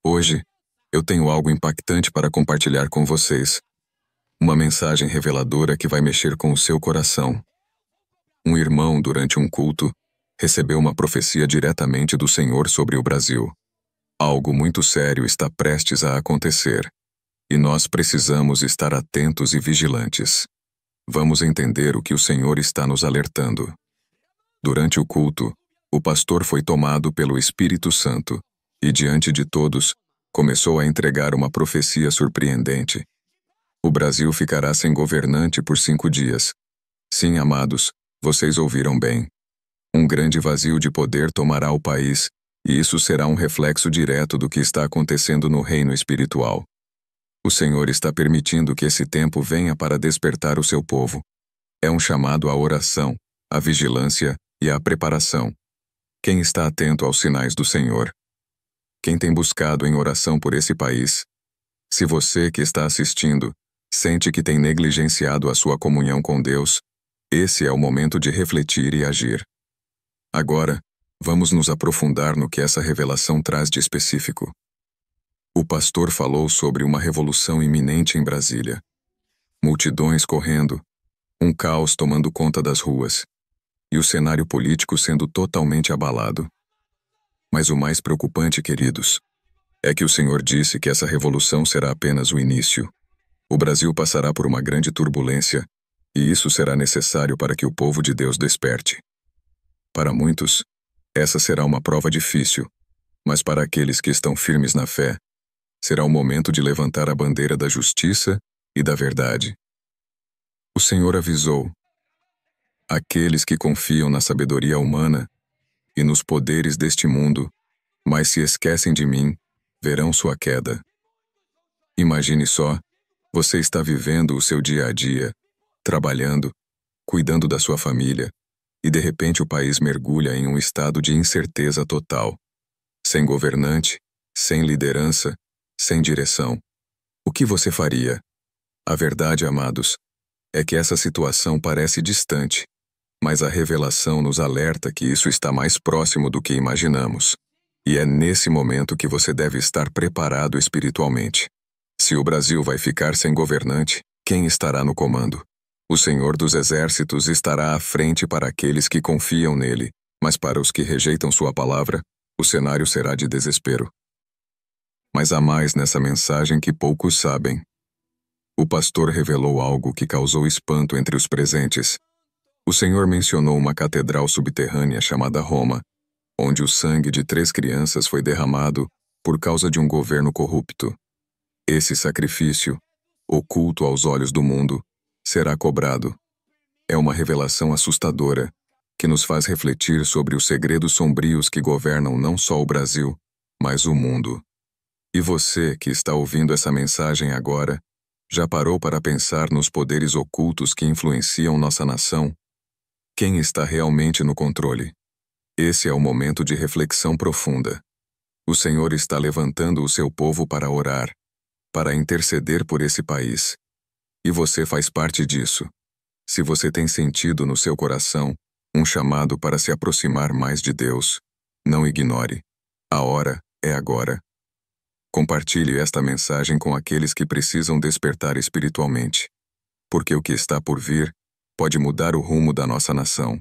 Hoje, eu tenho algo impactante para compartilhar com vocês. Uma mensagem reveladora que vai mexer com o seu coração. Um irmão, durante um culto, recebeu uma profecia diretamente do Senhor sobre o Brasil. Algo muito sério está prestes a acontecer, e nós precisamos estar atentos e vigilantes. Vamos entender o que o Senhor está nos alertando. Durante o culto, o pastor foi tomado pelo Espírito Santo e, diante de todos, começou a entregar uma profecia surpreendente. O Brasil ficará sem governante por 5 dias. Sim, amados, vocês ouviram bem. Um grande vazio de poder tomará o país, e isso será um reflexo direto do que está acontecendo no reino espiritual. O Senhor está permitindo que esse tempo venha para despertar o seu povo. É um chamado à oração, à vigilância e à preparação. Quem está atento aos sinais do Senhor? Quem tem buscado em oração por esse país? Se você que está assistindo sente que tem negligenciado a sua comunhão com Deus, esse é o momento de refletir e agir. Agora, vamos nos aprofundar no que essa revelação traz de específico. O pastor falou sobre uma revolução iminente em Brasília. Multidões correndo, um caos tomando conta das ruas, e o cenário político sendo totalmente abalado. Mas o mais preocupante, queridos, é que o Senhor disse que essa revolução será apenas o início. O Brasil passará por uma grande turbulência, e isso será necessário para que o povo de Deus desperte. Para muitos, essa será uma prova difícil, mas para aqueles que estão firmes na fé, será o momento de levantar a bandeira da justiça e da verdade. O Senhor avisou: aqueles que confiam na sabedoria humana e nos poderes deste mundo, mas se esquecem de mim, verão sua queda. Imagine só, você está vivendo o seu dia a dia, trabalhando, cuidando da sua família, e de repente o país mergulha em um estado de incerteza total. Sem governante, sem liderança, sem direção. O que você faria? A verdade, amados, é que essa situação parece distante, mas a revelação nos alerta que isso está mais próximo do que imaginamos. E é nesse momento que você deve estar preparado espiritualmente. Se o Brasil vai ficar sem governante, quem estará no comando? O Senhor dos Exércitos estará à frente para aqueles que confiam nele, mas para os que rejeitam sua palavra, o cenário será de desespero. Mas há mais nessa mensagem que poucos sabem. O pastor revelou algo que causou espanto entre os presentes. O Senhor mencionou uma catedral subterrânea chamada Roma, onde o sangue de 3 crianças foi derramado por causa de um governo corrupto. Esse sacrifício, oculto aos olhos do mundo, será cobrado. É uma revelação assustadora, que nos faz refletir sobre os segredos sombrios que governam não só o Brasil, mas o mundo. E você, que está ouvindo essa mensagem agora, já parou para pensar nos poderes ocultos que influenciam nossa nação? Quem está realmente no controle? Esse é o momento de reflexão profunda. O Senhor está levantando o seu povo para orar, para interceder por esse país. E você faz parte disso. Se você tem sentido no seu coração um chamado para se aproximar mais de Deus, não ignore. A hora é agora. Compartilhe esta mensagem com aqueles que precisam despertar espiritualmente, porque o que está por vir pode mudar o rumo da nossa nação.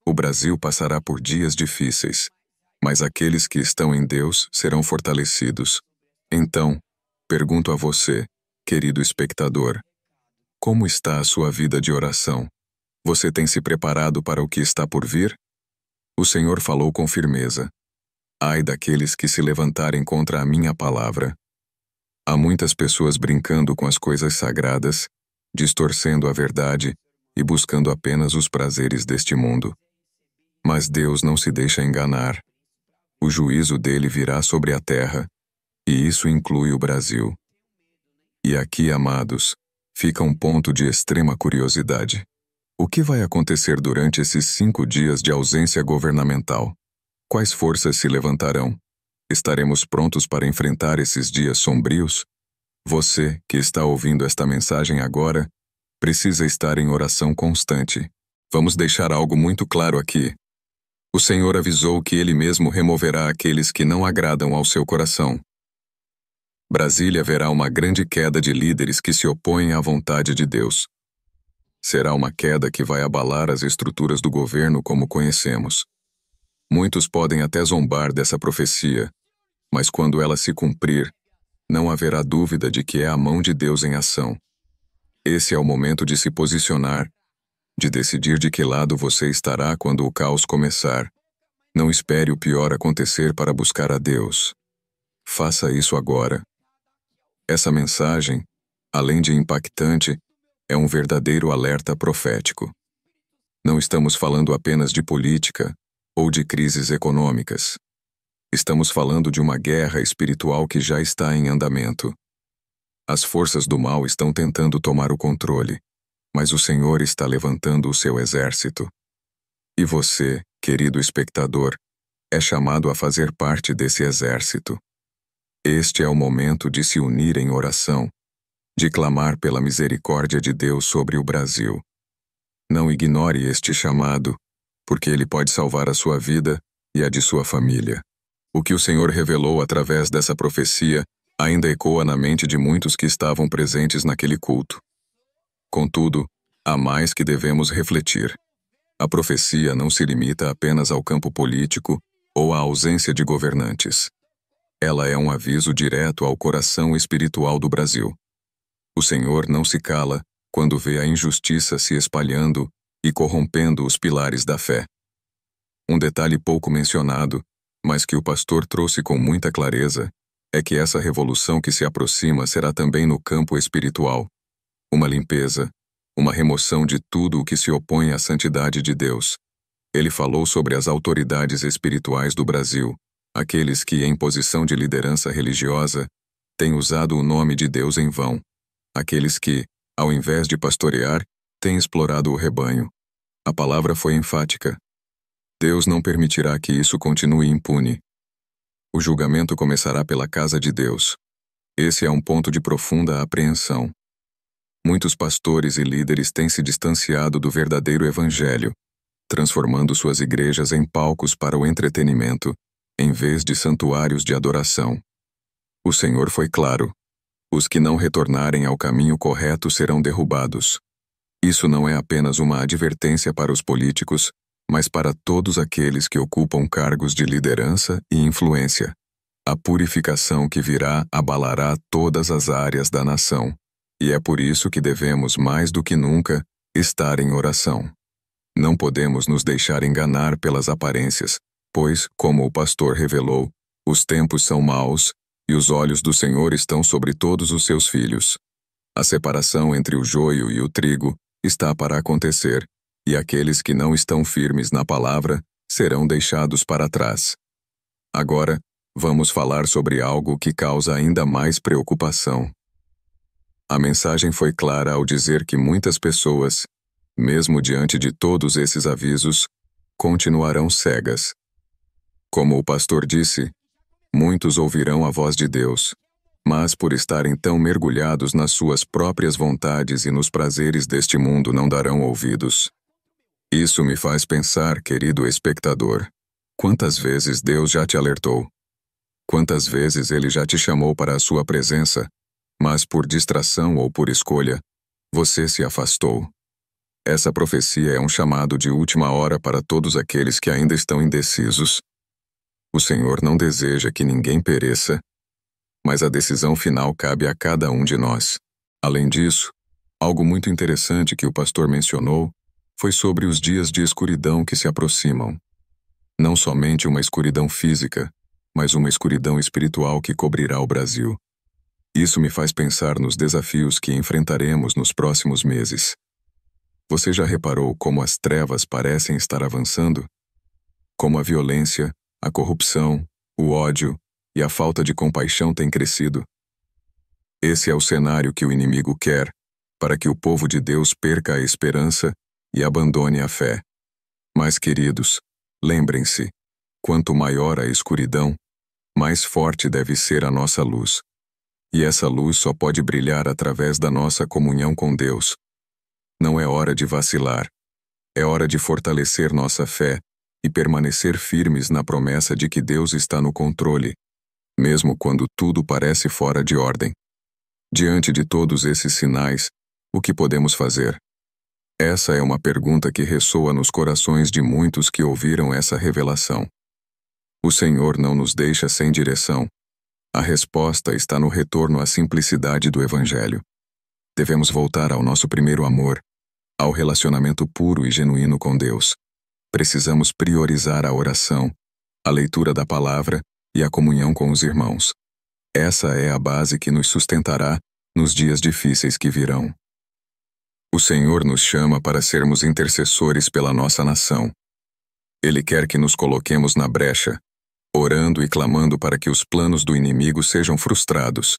O Brasil passará por dias difíceis, mas aqueles que estão em Deus serão fortalecidos. Então, pergunto a você, querido espectador, como está a sua vida de oração? Você tem se preparado para o que está por vir? O Senhor falou com firmeza: ai daqueles que se levantarem contra a minha palavra. Há muitas pessoas brincando com as coisas sagradas, distorcendo a verdade e buscando apenas os prazeres deste mundo. Mas Deus não se deixa enganar. O juízo dele virá sobre a terra, e isso inclui o Brasil. E aqui, amados, fica um ponto de extrema curiosidade. O que vai acontecer durante esses 5 dias de ausência governamental? Quais forças se levantarão? Estaremos prontos para enfrentar esses dias sombrios? Você, que está ouvindo esta mensagem agora, precisa estar em oração constante. Vamos deixar algo muito claro aqui. O Senhor avisou que Ele mesmo removerá aqueles que não agradam ao seu coração. Brasília verá uma grande queda de líderes que se opõem à vontade de Deus. Será uma queda que vai abalar as estruturas do governo como conhecemos. Muitos podem até zombar dessa profecia, mas quando ela se cumprir, não haverá dúvida de que é a mão de Deus em ação. Esse é o momento de se posicionar, de decidir de que lado você estará quando o caos começar. Não espere o pior acontecer para buscar a Deus. Faça isso agora. Essa mensagem, além de impactante, é um verdadeiro alerta profético. Não estamos falando apenas de política ou de crises econômicas. Estamos falando de uma guerra espiritual que já está em andamento. As forças do mal estão tentando tomar o controle, mas o Senhor está levantando o seu exército. E você, querido espectador, é chamado a fazer parte desse exército. Este é o momento de se unir em oração, de clamar pela misericórdia de Deus sobre o Brasil. Não ignore este chamado, porque ele pode salvar a sua vida e a de sua família. O que o Senhor revelou através dessa profecia ainda ecoa na mente de muitos que estavam presentes naquele culto. Contudo, há mais que devemos refletir. A profecia não se limita apenas ao campo político ou à ausência de governantes. Ela é um aviso direto ao coração espiritual do Brasil. O Senhor não se cala quando vê a injustiça se espalhando e corrompendo os pilares da fé. Um detalhe pouco mencionado, mas que o pastor trouxe com muita clareza, é que essa revolução que se aproxima será também no campo espiritual. Uma limpeza, uma remoção de tudo o que se opõe à santidade de Deus. Ele falou sobre as autoridades espirituais do Brasil, aqueles que, em posição de liderança religiosa, têm usado o nome de Deus em vão. Aqueles que, ao invés de pastorear, têm explorado o rebanho. A palavra foi enfática. Deus não permitirá que isso continue impune. O julgamento começará pela casa de Deus. Esse é um ponto de profunda apreensão. Muitos pastores e líderes têm se distanciado do verdadeiro evangelho, transformando suas igrejas em palcos para o entretenimento, em vez de santuários de adoração. O Senhor foi claro: os que não retornarem ao caminho correto serão derrubados. Isso não é apenas uma advertência para os políticos, mas para todos aqueles que ocupam cargos de liderança e influência. A purificação que virá abalará todas as áreas da nação, e é por isso que devemos, mais do que nunca, estar em oração. Não podemos nos deixar enganar pelas aparências, pois, como o pastor revelou, os tempos são maus, e os olhos do Senhor estão sobre todos os seus filhos. A separação entre o joio e o trigo está para acontecer, e aqueles que não estão firmes na palavra serão deixados para trás. Agora, vamos falar sobre algo que causa ainda mais preocupação. A mensagem foi clara ao dizer que muitas pessoas, mesmo diante de todos esses avisos, continuarão cegas. Como o pastor disse, muitos ouvirão a voz de Deus, mas por estarem tão mergulhados nas suas próprias vontades e nos prazeres deste mundo não darão ouvidos. Isso me faz pensar, querido espectador, quantas vezes Deus já te alertou? Quantas vezes Ele já te chamou para a sua presença, mas por distração ou por escolha, você se afastou? Essa profecia é um chamado de última hora para todos aqueles que ainda estão indecisos. O Senhor não deseja que ninguém pereça, mas a decisão final cabe a cada um de nós. Além disso, algo muito interessante que o pastor mencionou foi sobre os dias de escuridão que se aproximam. Não somente uma escuridão física, mas uma escuridão espiritual que cobrirá o Brasil. Isso me faz pensar nos desafios que enfrentaremos nos próximos meses. Você já reparou como as trevas parecem estar avançando? Como a violência, a corrupção, o ódio e a falta de compaixão têm crescido? Esse é o cenário que o inimigo quer, para que o povo de Deus perca a esperança e abandone a fé. Mas, queridos, lembrem-se, quanto maior a escuridão, mais forte deve ser a nossa luz. E essa luz só pode brilhar através da nossa comunhão com Deus. Não é hora de vacilar. É hora de fortalecer nossa fé e permanecer firmes na promessa de que Deus está no controle, mesmo quando tudo parece fora de ordem. Diante de todos esses sinais, o que podemos fazer? Essa é uma pergunta que ressoa nos corações de muitos que ouviram essa revelação. O Senhor não nos deixa sem direção. A resposta está no retorno à simplicidade do Evangelho. Devemos voltar ao nosso primeiro amor, ao relacionamento puro e genuíno com Deus. Precisamos priorizar a oração, a leitura da palavra e a comunhão com os irmãos. Essa é a base que nos sustentará nos dias difíceis que virão. O Senhor nos chama para sermos intercessores pela nossa nação. Ele quer que nos coloquemos na brecha, orando e clamando para que os planos do inimigo sejam frustrados.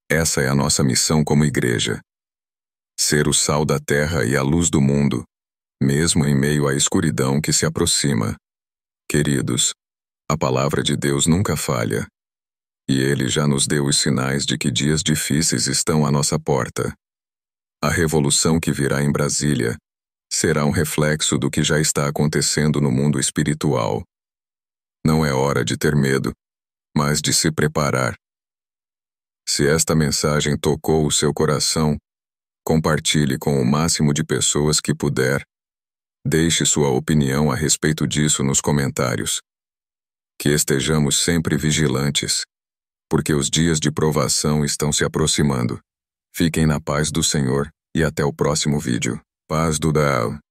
Essa é a nossa missão como igreja. Ser o sal da terra e a luz do mundo, mesmo em meio à escuridão que se aproxima. Queridos, a palavra de Deus nunca falha. E Ele já nos deu os sinais de que dias difíceis estão à nossa porta. A revolução que virá em Brasília será um reflexo do que já está acontecendo no mundo espiritual. Não é hora de ter medo, mas de se preparar. Se esta mensagem tocou o seu coração, compartilhe com o máximo de pessoas que puder. Deixe sua opinião a respeito disso nos comentários. Que estejamos sempre vigilantes, porque os dias de provação estão se aproximando. Fiquem na paz do Senhor e até o próximo vídeo. Paz do Dao.